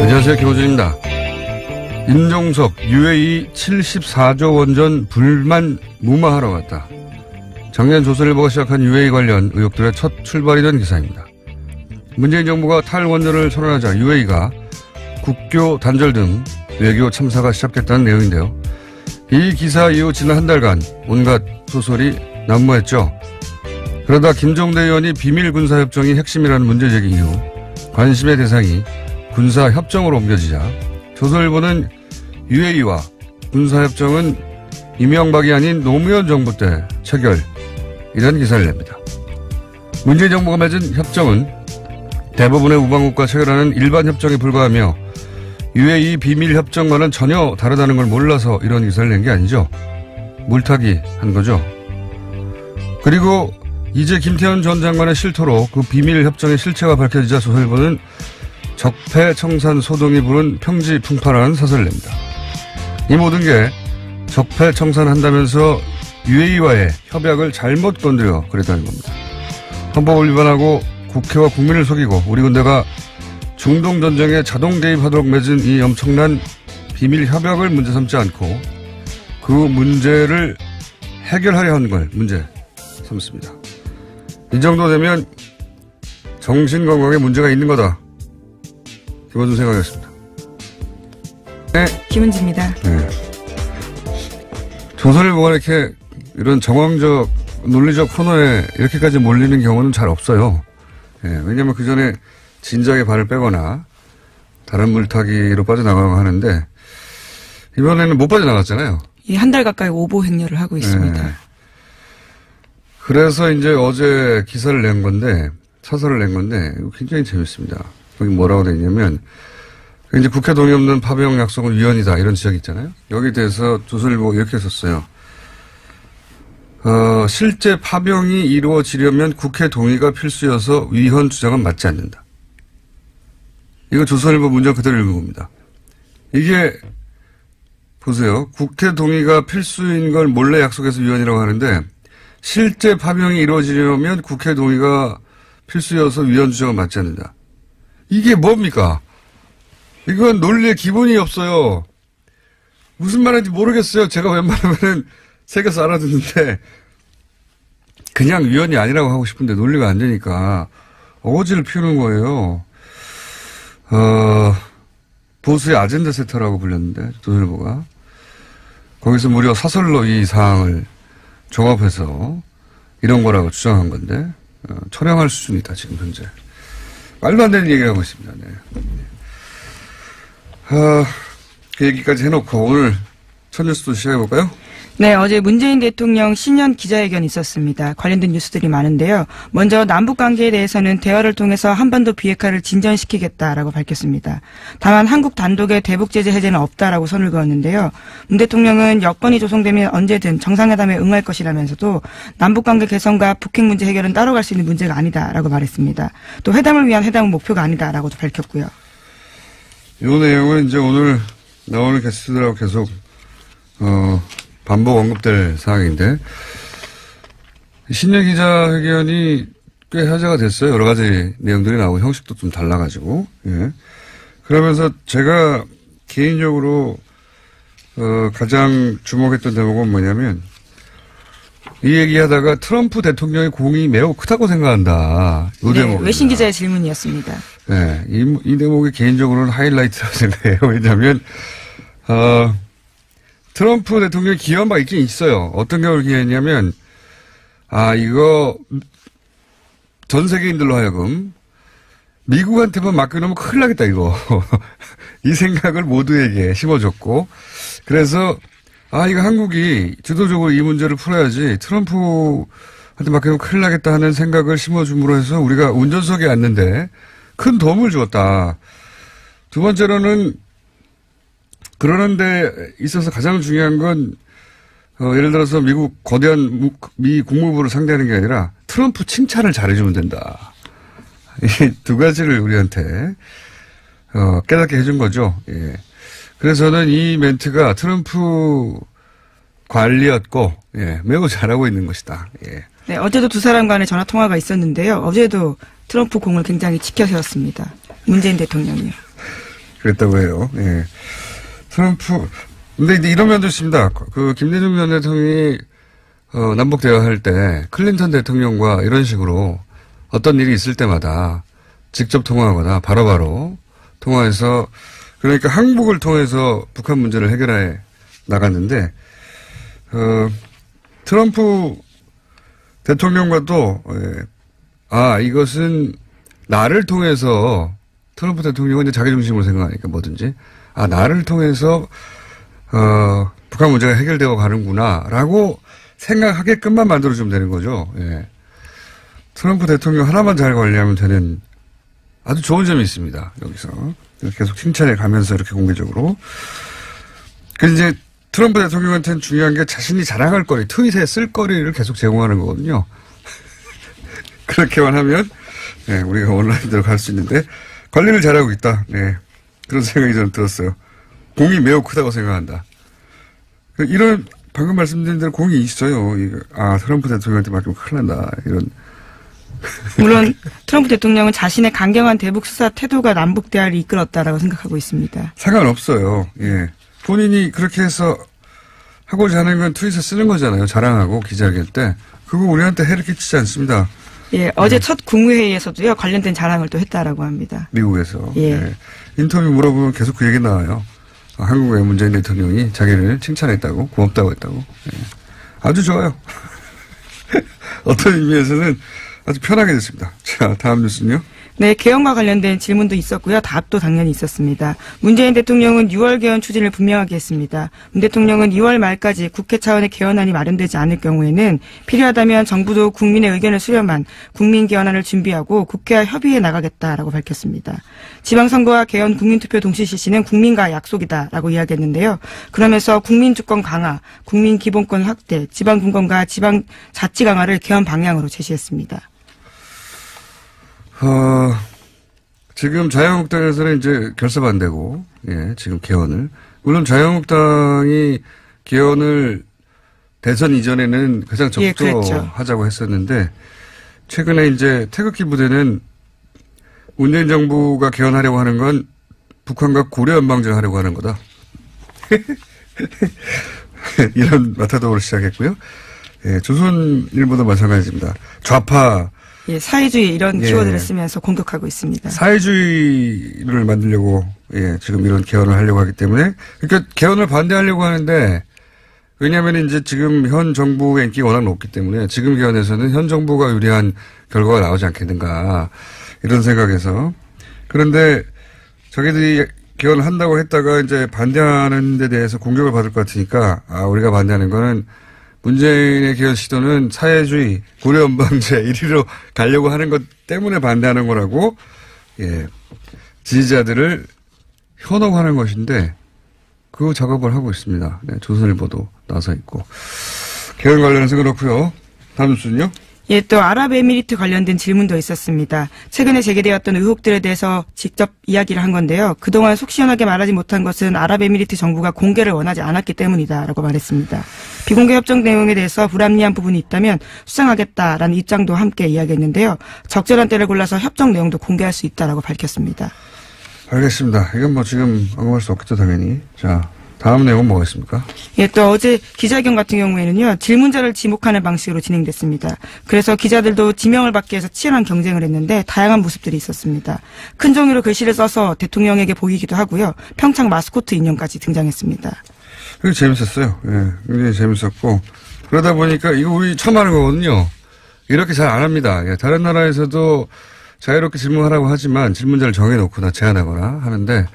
안녕하세요. 김호준입니다. 임종석 UAE 74조 원전 불만 무마하러 갔다. 작년 조선일보가 시작한 UAE 관련 의혹들의 첫 출발이 된 기사입니다. 문재인 정부가 탈원전을 선언하자 UAE가 국교 단절 등 외교 참사가 시작됐다는 내용인데요. 이 기사 이후 지난 한 달간 온갖 소설이 난무했죠. 그러다 김종대 의원이 비밀 군사협정이 핵심이라는 문제 제기 이후 관심의 대상이 군사협정으로 옮겨지자 조선일보는 UAE와 군사협정은 이명박이 아닌 노무현 정부 때 체결, 이런 기사를 냅니다. 문재인 정부가 맺은 협정은 대부분의 우방국과 체결하는 일반 협정에 불과하며 UAE 비밀협정과는 전혀 다르다는 걸 몰라서 이런 기사를 낸 게 아니죠. 물타기 한 거죠. 그리고 이제 김태현 전 장관의 실토로 그 비밀협정의 실체가 밝혀지자 조선일보는 적폐청산 소동이 부른 평지풍파라는 사설을 냅니다. 이 모든 게 적폐청산한다면서 UAE와의 협약을 잘못 건드려 그랬다는 겁니다. 헌법을 위반하고 국회와 국민을 속이고 우리 군대가 중동전쟁에 자동 개입하도록 맺은 이 엄청난 비밀 협약을 문제 삼지 않고 그 문제를 해결하려 하는 걸 문제 삼습니다. 이 정도 되면 정신건강에 문제가 있는 거다. 김원준 생각이었습니다. 네. 김은지입니다. 네. 조선일보가 이렇게 이런 정황적, 논리적 코너에 이렇게까지 몰리는 경우는 잘 없어요. 네. 왜냐하면 그 전에 진작에 발을 빼거나 다른 물타기로 빠져나가고 하는데 이번에는 못 빠져나갔잖아요. 한 달 가까이 오보 행렬을 하고 있습니다. 네. 그래서 이제 어제 기사를 낸 건데, 사설을 낸 건데 굉장히 재밌습니다. 여기 뭐라고 돼 있냐면 이제 국회 동의 없는 파병 약속은 위헌이다, 이런 지적이 있잖아요. 여기에 대해서 조선일보가 이렇게 썼어요. 실제 파병이 이루어지려면 국회 동의가 필수여서 위헌 주장은 맞지 않는다. 이거 조선일보 문장 그대로 읽은 겁니다. 이게 보세요. 국회 동의가 필수인 걸 몰래 약속해서 위헌이라고 하는데 실제 파병이 이루어지려면 국회 동의가 필수여서 위헌 주장은 맞지 않는다. 이게 뭡니까? 이건 논리의 기본이 없어요. 무슨 말인지 모르겠어요. 제가 웬만하면은 새겨서 알아듣는데 그냥 위헌이 아니라고 하고 싶은데 논리가 안 되니까 어거지를 피우는 거예요. 보수의 아젠다 세터라고 불렸는데 조선일보가 거기서 무려 사설로 이 사항을 종합해서 이런 거라고 주장한 건데 철회할 수준이다 지금 현재. 말도 안 되는 얘기를 하고 있습니다. 네. 그 얘기까지 해놓고 오늘 첫 뉴스도 시작해볼까요? 네, 어제 문재인 대통령 신년 기자회견이 있었습니다. 관련된 뉴스들이 많은데요. 먼저 남북관계에 대해서는 대화를 통해서 한반도 비핵화를 진전시키겠다라고 밝혔습니다. 다만 한국 단독의 대북 제재 해제는 없다라고 선을 그었는데요. 문 대통령은 여건이 조성되면 언제든 정상회담에 응할 것이라면서도 남북관계 개선과 북핵 문제 해결은 따로 갈 수 있는 문제가 아니다라고 말했습니다. 또 회담을 위한 회담은 목표가 아니다라고도 밝혔고요. 이 내용은 이제 오늘 나오는 게스트들하고 계속 반복 언급될 사항인데 신년 기자회견이 꽤 화제가 됐어요. 여러 가지 내용들이 나오고 형식도 좀 달라가지고. 예. 그러면서 제가 개인적으로 가장 주목했던 대목은 뭐냐면 이 얘기하다가 트럼프 대통령의 공이 매우 크다고 생각한다. 이 대목. 외신 기자의 질문이었습니다. 네, 이 대목이 개인적으로는 하이라이트라고 생각해요. 왜냐하면 트럼프 대통령이 기여한 바 있긴 있어요. 어떤 경우를 기여했냐면 이거 전 세계인들로 하여금 미국한테만 맡겨놓으면 큰일 나겠다 이거. 이 생각을 모두에게 심어줬고 그래서 이거 한국이 주도적으로 이 문제를 풀어야지 트럼프한테 맡겨놓으면 큰일 나겠다 하는 생각을 심어줌으로 해서 우리가 운전석에 앉는데 큰 도움을 주었다. 두 번째로는 그러는 데 있어서 가장 중요한 건 예를 들어서 미국 거대한 미 국무부를 상대하는 게 아니라 트럼프 칭찬을 잘해주면 된다. 이 두 가지를 우리한테 깨닫게 해준 거죠. 예. 그래서 저는 이 멘트가 트럼프 관리였고 매우 잘하고 있는 것이다. 예. 네, 어제도 두 사람 간의 전화 통화가 있었는데요. 어제도 트럼프 공을 굉장히 지켜세웠습니다. 문재인 대통령이요. 그랬다고 해요. 예. 트럼프, 근데 이제 이런 면도 있습니다. 그 김대중 전 대통령이 남북 대화할 때 클린턴 대통령과 이런 식으로 어떤 일이 있을 때마다 직접 통화하거나 바로바로 통화해서 그러니까 항복을 통해서 북한 문제를 해결해 나갔는데 트럼프 대통령과도 이것은 나를 통해서 트럼프 대통령은 이제 자기 중심으로 생각하니까 뭐든지 나를 통해서 북한 문제가 해결되어 가는구나라고 생각하게끔만 만들어주면 되는 거죠. 예. 트럼프 대통령 하나만 잘 관리하면 되는 아주 좋은 점이 있습니다. 여기서 계속 칭찬해 가면서 이렇게 공개적으로. 그 이제 트럼프 대통령한테는 중요한 게 자신이 자랑할 거리, 트윗에 쓸 거리를 계속 제공하는 거거든요. 그렇게만 하면 네, 우리가 온라인대로 갈 수 있는데 관리를 잘하고 있다. 네, 그런 생각이 저는 들었어요. 공이 매우 크다고 생각한다. 이런 방금 말씀드린 대로 공이 있어요. 트럼프 대통령한테 맡기면 큰일 난다. 이런. 물론 트럼프 대통령은 자신의 강경한 대북 수사 태도가 남북 대화를 이끌었다라고 생각하고 있습니다. 상관없어요. 예. 본인이 그렇게 해서 하고자 하는 건 트윗에 쓰는 거잖아요. 자랑하고 기자회견 때. 그거 우리한테 해를 끼치지 않습니다. 예, 어제 첫 국무회의에서도요, 관련된 자랑을 또 했다라고 합니다. 미국에서. 예. 예. 인터뷰 물어보면 계속 그 얘기 나와요. 한국의 문재인 대통령이 자기를 칭찬했다고, 고맙다고 했다고. 예. 아주 좋아요. 어떤 의미에서는 아주 편하게 됐습니다. 자, 다음 뉴스는요. 네, 개헌과 관련된 질문도 있었고요. 답도 당연히 있었습니다. 문재인 대통령은 6월 개헌 추진을 분명하게 했습니다. 문 대통령은 2월 말까지 국회 차원의 개헌안이 마련되지 않을 경우에는 필요하다면 정부도 국민의 의견을 수렴한 국민 개헌안을 준비하고 국회와 협의해 나가겠다라고 밝혔습니다. 지방선거와 개헌 국민투표 동시 실시는 국민과 약속이다라고 이야기했는데요. 그러면서 국민주권 강화, 국민기본권 확대, 지방분권과 지방자치 강화를 개헌 방향으로 제시했습니다. 지금 자유한국당에서는 이제 결사 반대고, 예, 지금 개헌을. 물론 자유한국당이 개헌을 대선 이전에는 가장 적조하자고 했었는데, 최근에 이제 태극기 부대는 문재인 정부가 개헌하려고 하는 건 북한과 고려 연방제를 하려고 하는 거다. 이런 마타도를 시작했고요. 예, 조선일보도 마찬가지입니다. 좌파, 예, 사회주의 이런 키워드를 쓰면서 공격하고 있습니다. 사회주의를 만들려고 지금 이런 개헌을 하려고 하기 때문에 그러니까 개헌을 반대하려고 하는데 왜냐하면 이제 지금 현 정부의 인기가 워낙 높기 때문에 지금 개헌에서는 현 정부가 유리한 결과가 나오지 않겠는가 이런 생각에서 그런데 자기들이 개헌을 한다고 했다가 이제 반대하는 데 대해서 공격을 받을 것 같으니까 우리가 반대하는 거는 문재인의 개헌 시도는 사회주의, 고려연방제 1위로 가려고 하는 것 때문에 반대하는 거라고, 예, 지지자들을 현혹하는 것인데, 그 작업을 하고 있습니다. 네, 조선일보도 나서 있고. 개헌 관련해서 그렇고요. 다음 뉴스는요? 예, 또 아랍에미리트 관련된 질문도 있었습니다. 최근에 제기되었던 의혹들에 대해서 직접 이야기를 한 건데요. 그동안 속 시원하게 말하지 못한 것은 아랍에미리트 정부가 공개를 원하지 않았기 때문이다라고 말했습니다. 비공개 협정 내용에 대해서 불합리한 부분이 있다면 수정하겠다라는 입장도 함께 이야기했는데요. 적절한 때를 골라서 협정 내용도 공개할 수 있다라고 밝혔습니다. 알겠습니다. 이건 뭐 지금 언급할 수 없겠죠, 당연히. 자. 다음 내용은 뭐가 있습니까? 예, 또 어제 기자회견 같은 경우에는요, 질문자를 지목하는 방식으로 진행됐습니다. 그래서 기자들도 지명을 받기 위해서 치열한 경쟁을 했는데 다양한 모습들이 있었습니다. 큰 종이로 글씨를 써서 대통령에게 보이기도 하고요. 평창 마스코트 인형까지 등장했습니다. 그게 재밌었어요. 예, 굉장히 재밌었고 그러다 보니까 이거 우리 처음 하는 거거든요. 이렇게 잘 안 합니다. 예, 다른 나라에서도 자유롭게 질문하라고 하지만 질문자를 정해놓거나 제한하거나 하는데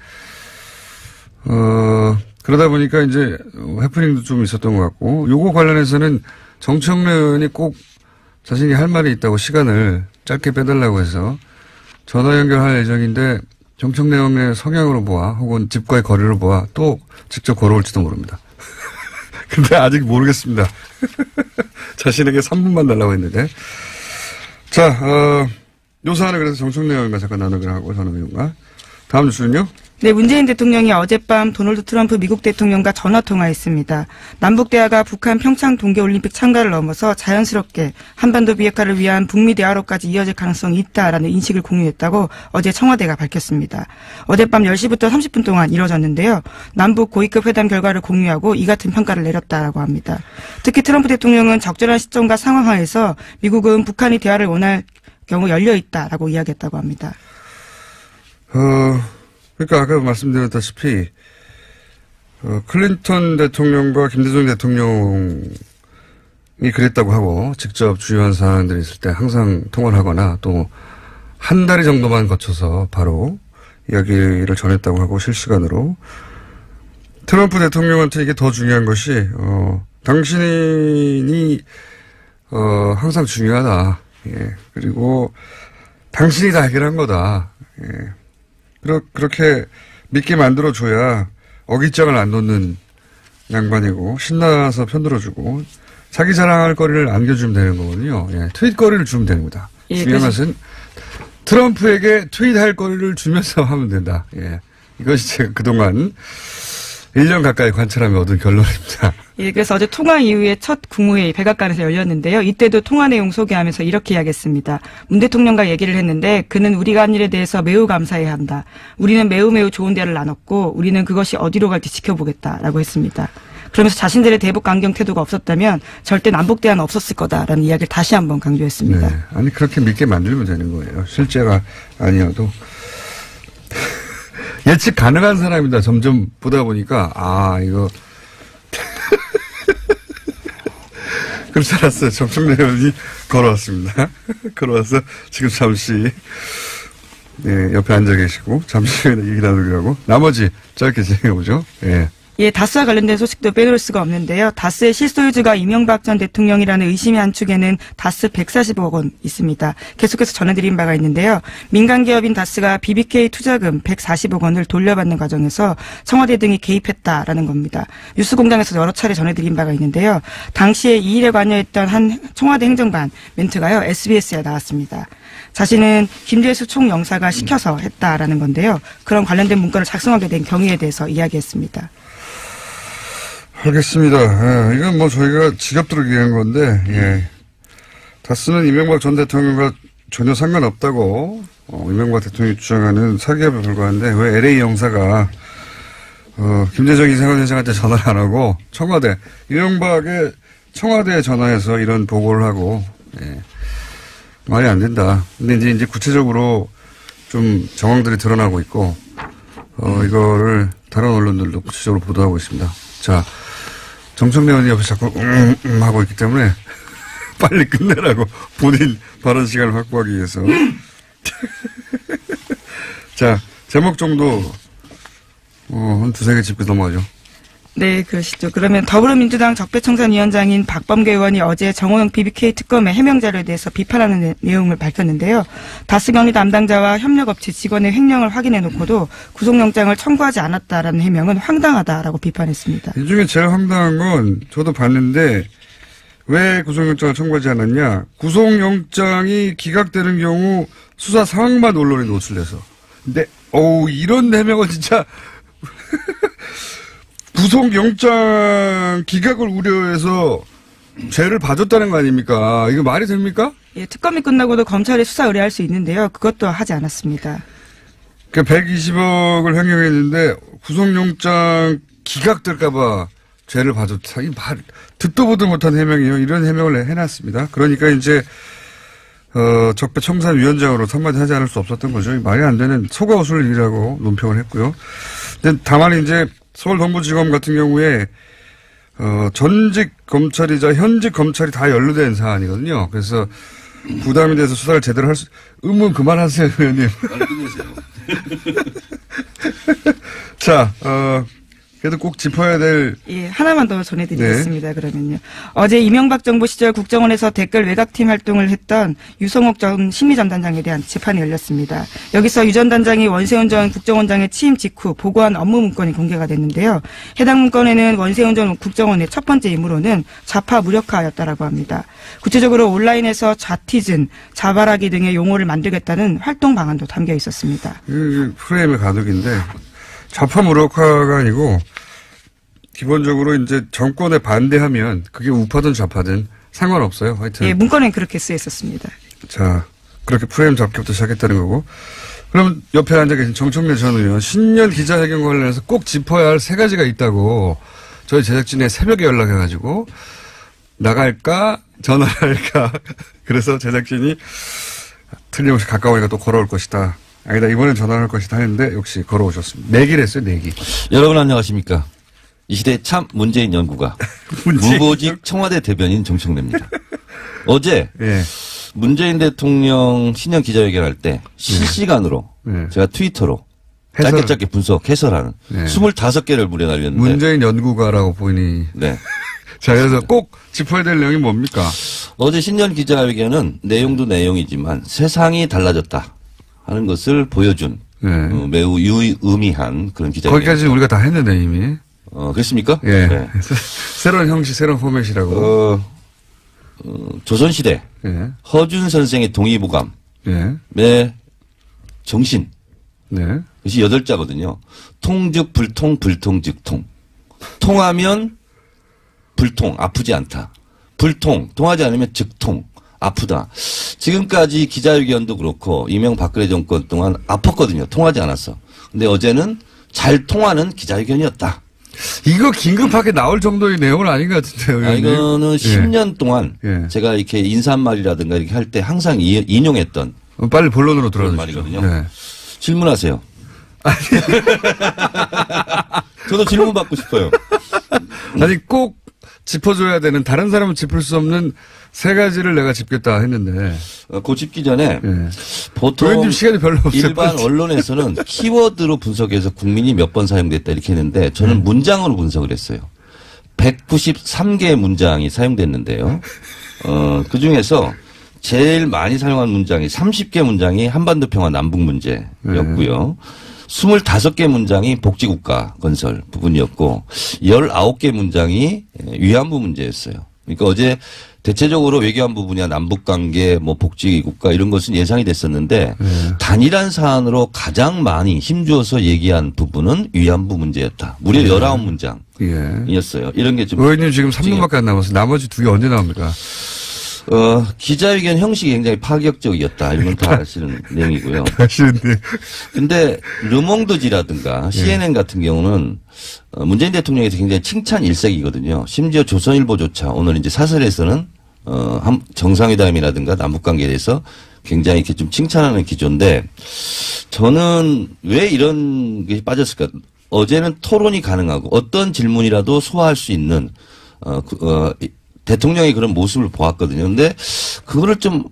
그러다 보니까 이제 해프닝도 좀 있었던 것 같고 요거 관련해서는 정청래 의원이 꼭 자신이 할 말이 있다고 시간을 짧게 빼달라고 해서 전화 연결할 예정인데 정청래 의원의 성향으로 보아 혹은 집과의 거리를 보아 또 직접 걸어올지도 모릅니다. 근데 아직 모르겠습니다. 자신에게 3분만 달라고 했는데 자 요 사안을 그래서 정청래 의원과 잠깐 나누기로 하고 전화 의원과 다음 뉴스는요? 네, 문재인 대통령이 어젯밤 도널드 트럼프 미국 대통령과 전화통화했습니다. 남북 대화가 북한 평창 동계올림픽 참가를 넘어서 자연스럽게 한반도 비핵화를 위한 북미 대화로까지 이어질 가능성이 있다라는 인식을 공유했다고 어제 청와대가 밝혔습니다. 어젯밤 10시부터 30분 동안 이뤄졌는데요. 남북 고위급 회담 결과를 공유하고 이 같은 평가를 내렸다라고 합니다. 특히 트럼프 대통령은 적절한 시점과 상황 하에서 미국은 북한이 대화를 원할 경우 열려 있다라고 이야기했다고 합니다. 그러니까 아까 말씀드렸다시피 클린턴 대통령과 김대중 대통령이 그랬다고 하고 직접 주요한 사항들이 있을 때 항상 통화를 하거나 또 한 달 정도만 거쳐서 바로 이야기를 전했다고 하고 실시간으로 트럼프 대통령한테 이게 더 중요한 것이 당신이 항상 중요하다. 예. 그리고 당신이 다 해결한 거다. 예. 그렇게 믿게 만들어줘야 어깃장을 안 놓는 양반이고 신나서 편들어주고 자기 자랑할 거리를 안겨주면 되는 거거든요. 예, 트윗 거리를 주면 되는 거다. 예, 중요한 것은 트럼프에게 트윗할 거리를 주면서 하면 된다. 예, 이것이 제가 그동안 1년 가까이 관찰하며 얻은 결론입니다. 예, 그래서 어제 통화 이후에 첫 국무회의 백악관에서 열렸는데요. 이때도 통화 내용 소개하면서 이렇게 이야기했습니다. 문 대통령과 얘기를 했는데 그는 우리가 한 일에 대해서 매우 감사해야 한다. 우리는 매우 좋은 대화를 나눴고 우리는 그것이 어디로 갈지 지켜보겠다라고 했습니다. 그러면서 자신들의 대북 강경 태도가 없었다면 절대 남북 대화는 없었을 거다라는 이야기를 다시 한번 강조했습니다. 네, 아니 그렇게 믿게 만들면 되는 거예요. 실제가 아니어도. 예측 가능한 사람이다. 점점 보다 보니까 이거 그렇지 않았어요. 정청래 의원이 걸어왔습니다. 걸어와서 지금 잠시 옆에 앉아 계시고 잠시 얘기 나누기로 하고 나머지 짧게 진행해보죠. 예. 예, 다스와 관련된 소식도 빼놓을 수가 없는데요. 다스의 실소유주가 이명박 전 대통령이라는 의심이 한 축에는 다스 140억 원 있습니다. 계속해서 전해드린 바가 있는데요. 민간 기업인 다스가 BBK 투자금 140억 원을 돌려받는 과정에서 청와대 등이 개입했다라는 겁니다. 뉴스공장에서 여러 차례 전해드린 바가 있는데요. 당시에 이 일에 관여했던 한 청와대 행정관 멘트가요. SBS에 나왔습니다. 자신은 김재수 총영사가 시켜서 했다라는 건데요. 그런 관련된 문건을 작성하게 된 경위에 대해서 이야기했습니다. 알겠습니다. 이건 뭐 저희가 지겹도록 얘기한 건데, 예. 다스는 이명박 전 대통령과 전혀 상관없다고, 이명박 대통령이 주장하는 사기업에 불과한데, 왜 LA 영사가, 김대중 이상원 회장한테 전화를 안 하고, 이명박의 청와대에 전화해서 이런 보고를 하고, 예. 말이 안 된다. 근데 이제 구체적으로 좀 정황들이 드러나고 있고, 이거를 다른 언론들도 구체적으로 보도하고 있습니다. 자, 정청래 의원이 옆에 자꾸 하고 있기 때문에 빨리 끝내라고 본인 발언 시간을 확보하기 위해서. 자, 제목 정도 한 두세 개 짚고 넘어가죠. 네, 그러시죠. 그러면 더불어민주당 적폐청산위원장인 박범계 의원이 어제 정호영 BBK 특검의 해명 자료에 대해서 비판하는 내용을 밝혔는데요. 다스 경리 담당자와 협력업체 직원의 횡령을 확인해놓고도 구속영장을 청구하지 않았다라는 해명은 황당하다라고 비판했습니다. 이 중에 제일 황당한 건 저도 봤는데 왜 구속영장을 청구하지 않았냐. 구속영장이 기각되는 경우 수사 상황만 언론에 노출돼서. 근데 이런 해명은 진짜 구속영장 기각을 우려해서 죄를 봐줬다는 거 아닙니까? 이거 말이 됩니까? 예, 특검이 끝나고도 검찰이 수사 의뢰할 수 있는데요. 그것도 하지 않았습니다. 그러니까 120억을 횡령했는데 구속영장 기각될까봐 죄를 봐줬다. 이 말 듣도 보도 못한 해명이에요. 이런 해명을 해놨습니다. 그러니까 이제 적폐청산위원장으로 한마디 하지 않을 수 없었던 거죠. 말이 안 되는 속아웃을 일이라고 논평을 했고요. 근데 다만 이제 서울동부지검 같은 경우에 전직 검찰이자 현직 검찰이 다 연루된 사안이거든요. 그래서 부담이 돼서 수사를 제대로 할 수 의문 그만하세요, 의원님. 자, 그래도 꼭 짚어야 될. 예, 하나만 더 전해드리겠습니다. 네. 그러면요. 어제 이명박 정부 시절 국정원에서 댓글 외곽팀 활동을 했던 유성옥 전 심의전단장에 대한 재판이 열렸습니다. 여기서 유 전 단장이 원세훈 전 국정원장의 취임 직후 보고한 업무 문건이 공개가 됐는데요. 해당 문건에는 원세훈 전 국정원의 첫 번째 임무로는 좌파 무력화였다라고 합니다. 구체적으로 온라인에서 좌티즌, 자발하기 등의 용어를 만들겠다는 활동 방안도 담겨 있었습니다. 프레임의 가독인데 좌파 무력화가 아니고 기본적으로 이제 정권에 반대하면 그게 우파든 좌파든 상관없어요. 하여튼. 예, 문건엔 그렇게 쓰여 있었습니다. 자, 그렇게 프레임 잡기부터 시작했다는 거고. 그럼 옆에 앉아 계신 정청래 전 의원 신년 기자회견 관련해서 꼭 짚어야 할 세 가지가 있다고 저희 제작진에 새벽에 연락해가지고 나갈까 전화할까 그래서 제작진이 틀림없이 가까우니까 또 걸어올 것이다. 아니다 이번엔 전화할 것이다 했는데 역시 걸어오셨습니다. 내기를 했어요. 내기. 여러분 안녕하십니까. 이 시대 참 문재인 연구가 무보직 청와대 대변인 정청래입니다. 어제 예. 문재인 대통령 신년 기자회견할 때 실시간으로 제가 트위터로 짧게 분석 해설하는 25개를 무려 날렸는데 문재인 연구가라고 보이니. 네. 자 그래서 꼭 짚어야 될 내용이 뭡니까? 어제 신년 기자회견은 내용도 내용이지만 세상이 달라졌다 하는 것을 보여준 매우 유의미한 그런 기자회견. 거기까지 우리가 다 했는데 이미. 그렇습니까? 예. 네. 새로운 형식, 새로운 포맷이라고. 조선시대 허준 선생의 동의보감의 정신. 네. 그것이 8자거든요. 통즉 불통, 불통즉 통. 통하면 불통, 아프지 않다. 불통, 통하지 않으면 즉통, 아프다. 지금까지 기자회견도 그렇고 이명박근혜 정권 동안 아팠거든요. 통하지 않았어. 근데 어제는 잘 통하는 기자회견이었다. 이거 긴급하게 나올 정도의 내용은 아닌 것 같은데요. 이거는 10년 동안 제가 이렇게 인사말이라든가 이렇게 할 때 항상 인용했던 빨리 본론으로 들어가죠. 말이거든요. 네. 질문하세요. 저도 질문 받고 싶어요. 아니 꼭 짚어줘야 되는 다른 사람은 짚을 수 없는 세 가지를 내가 짚겠다 했는데 그 짚기 전에 보통 시간이 별로 없어요. 일반 언론에서는 키워드로 분석해서 국민이 몇 번 사용됐다 이렇게 했는데 저는 문장으로 분석을 했어요. 193개의 문장이 사용됐는데요. 그중에서 제일 많이 사용한 문장이 30개 문장이 한반도 평화 남북 문제였고요. 25개 문장이 복지국가 건설 부분이었고 19개 문장이 위안부 문제였어요. 그러니까 어제 대체적으로 외교안보 분야 남북관계 뭐 복지국가 이런 것은 예상이 됐었는데 단일한 사안으로 가장 많이 힘주어서 얘기한 부분은 위안부 문제였다. 무려 19문장이었어요. 이런 게 좀. 의원님 지금 3분밖에 안 남았어요. 나머지 2개 언제 나옵니까? 기자회견 형식이 굉장히 파격적이었다. 이런 건 다 아시는 내용이고요. 아시는데. 근데 르몽드지라든가 CNN 같은 경우는 문재인 대통령에서 굉장히 칭찬 일색이거든요. 심지어 조선일보조차 오늘 이제 사설에서는 정상회담이라든가 남북관계에 대해서 굉장히 이렇게 좀 칭찬하는 기조인데 저는 왜 이런 게 빠졌을까? 어제는 토론이 가능하고 어떤 질문이라도 소화할 수 있는 대통령의 그런 모습을 보았거든요. 근데 그거를 좀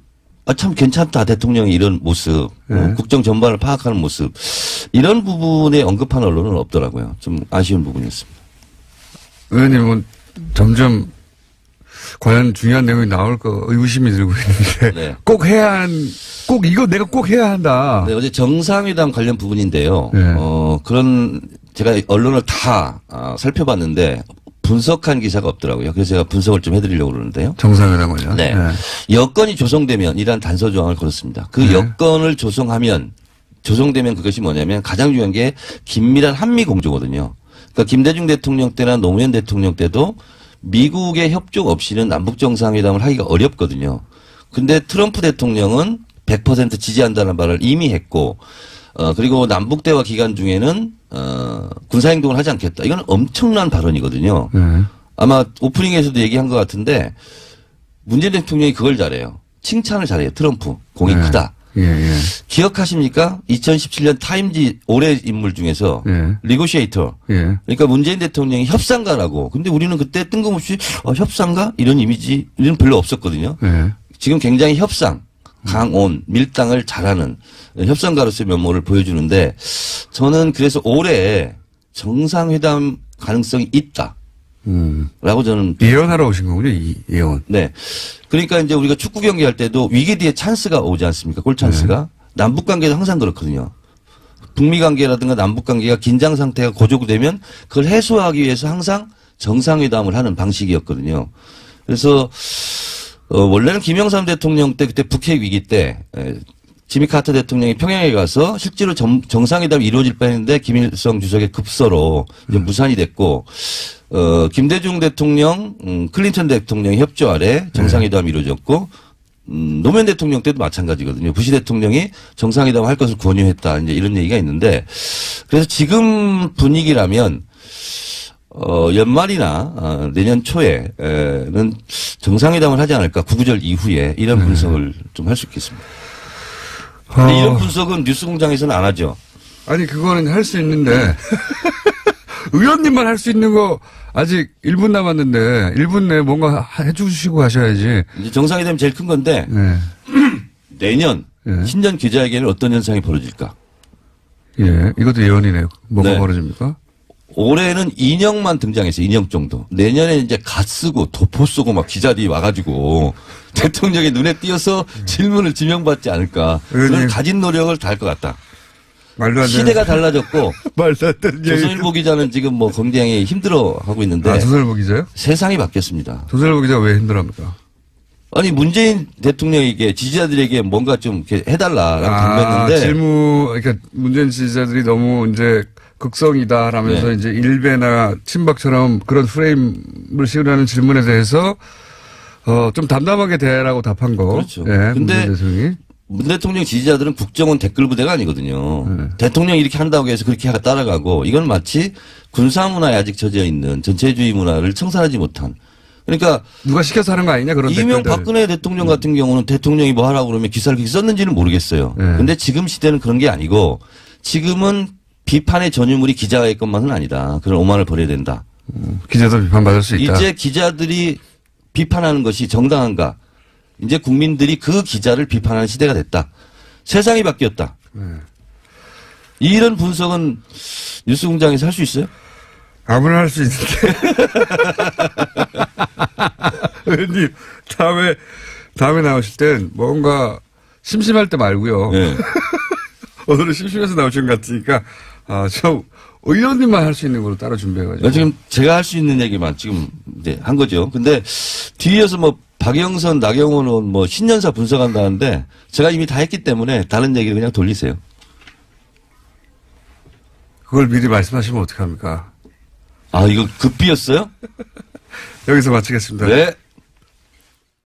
참 괜찮다. 대통령의 이런 모습, 국정 전반을 파악하는 모습 이런 부분에 언급한 언론은 없더라고요. 좀 아쉬운 부분이었습니다. 의원님은 점점 과연 중요한 내용이 나올 거 의구심이 들고 있는데 꼭 이거 내가 꼭 해야 한다. 네, 어제 정상회담 관련 부분인데요. 그런 제가 언론을 다 살펴봤는데 분석한 기사가 없더라고요. 그래서 제가 분석을 좀 해드리려고 그러는데요. 정상회담 관련. 네. 여건이 조성되면 이란 단서 조항을 걸었습니다. 그 여건을 조성되면 그것이 뭐냐면 가장 중요한 게 긴밀한 한미 공조거든요. 그러니까 김대중 대통령 때나 노무현 대통령 때도 미국의 협조 없이는 남북 정상회담을 하기가 어렵거든요. 근데 트럼프 대통령은 100% 지지한다는 말을 이미 했고 그리고 남북 대화 기간 중에는 군사행동을 하지 않겠다. 이건 엄청난 발언이거든요. 아마 오프닝에서도 얘기한 것 같은데 문재인 대통령이 그걸 잘해요. 칭찬을 잘해요. 트럼프. 공이 크다. 기억하십니까? 2017년 타임지 올해 인물 중에서 리고시에이터. 그러니까 문재인 대통령이 협상가라고. 근데 우리는 그때 뜬금없이 협상가? 이런 이미지는 별로 없었거든요. 지금 굉장히 협상. 강온, 밀당을 잘하는 협상가로서의 면모를 보여주는데 저는 그래서 올해 정상회담 가능성이 있다. 라고 저는. 예언하러 오신 거군요, 예언. 네. 그러니까 이제 우리가 축구 경기 할 때도 위기 뒤에 찬스가 오지 않습니까? 골 찬스가. 남북 관계도 항상 그렇거든요. 북미 관계라든가 남북 관계가 긴장 상태가 고조되면 그걸 해소하기 위해서 항상 정상회담을 하는 방식이었거든요. 그래서 원래는 김영삼 대통령 때 그때 북핵 위기 때 지미 카터 대통령이 평양에 가서 실제로 정상회담이 이루어질 뻔했는데 김일성 주석의 급서로 이제 무산이 됐고 김대중 대통령, 클린턴 대통령의 협조 아래 정상회담이 이루어졌고 노무현 대통령 때도 마찬가지거든요. 부시 대통령이 정상회담 할 것을 권유했다. 이제 이런 얘기가 있는데 그래서 지금 분위기라면 연말이나 내년 초에는 정상회담을 하지 않을까. 구구절 이후에 이런 분석을 좀 할 수 있겠습니다. 근데 이런 분석은 뉴스공장에서는 안 하죠. 아니 그거는 할 수 있는데 의원님만 할 수 있는 거 아직 1분 남았는데 1분 내에 뭔가 해주시고 하셔야지. 이제 정상회담이 제일 큰 건데 네. 내년 신년 기자회견에 어떤 현상이 벌어질까? 예, 이것도 예언이네요. 뭐가 네. 벌어집니까? 올해는 인형만 등장했어요. 인형 정도. 내년에 이제 갓 쓰고 도포 쓰고 막 기자들이 와가지고 대통령의 눈에 띄어서 질문을 지명받지 않을까. 그런 가진 노력을 다할 것 같다. 말도 안 되는 시대가 달라졌고 말도 안 되는 조선일보 기자는 지금 뭐 굉장히 힘들어하고 있는데 조선일보 기자요? 세상이 바뀌었습니다. 조선일보 기자 왜 힘들어합니까? 아니 문재인 대통령에게 지지자들에게 뭔가 좀 이렇게 해달라라고 당부했는데 그러니까 문재인 지지자들이 너무 이제 극성이다라면서 네. 이제 일베나 친박처럼 그런 프레임을 씌우려는 질문에 대해서 좀 담담하게 대라고 답한 거. 그렇죠. 네, 근데 문재인 대통령이. 문 대통령 지지자들은 국정원 댓글 부대가 아니거든요. 대통령이 이렇게 한다고 해서 그렇게 따라가고 이건 마치 군사 문화에 아직 젖어 있는 전체주의 문화를 청산하지 못한. 그러니까 누가 시켜서 하는 거 아니냐 그런 이명 댓글들. 박근혜 대통령 같은 경우는 대통령이 뭐 하라고 그러면 기사를 그렇게 썼는지는 모르겠어요. 그런데 지금 시대는 그런 게 아니고 지금은 비판의 전유물이 기자의 것만은 아니다. 그런 오만을 버려야 된다. 기자도 비판받을 수 있다. 이제 기자들이 비판하는 것이 정당한가. 이제 국민들이 그 기자를 비판하는 시대가 됐다. 세상이 바뀌었다. 이런 분석은 뉴스공장에서 할 수 있어요? 아무나 할 수 있는데. 의원님, 다음에 나오실 땐 뭔가 심심할 때 말고요. 네. 오늘은 심심해서 나오신 것 같으니까, 저 의원님만 할 수 있는 걸로 따로 준비해가지고. 지금 제가 할 수 있는 얘기만 지금 이제 한 거죠. 근데 뒤에서 뭐 박영선, 나경원은 뭐 신년사 분석한다는데 제가 이미 다 했기 때문에 다른 얘기를 그냥 돌리세요. 그걸 미리 말씀하시면 어떡합니까? 아, 이거 급비였어요? 여기서 마치겠습니다. 네.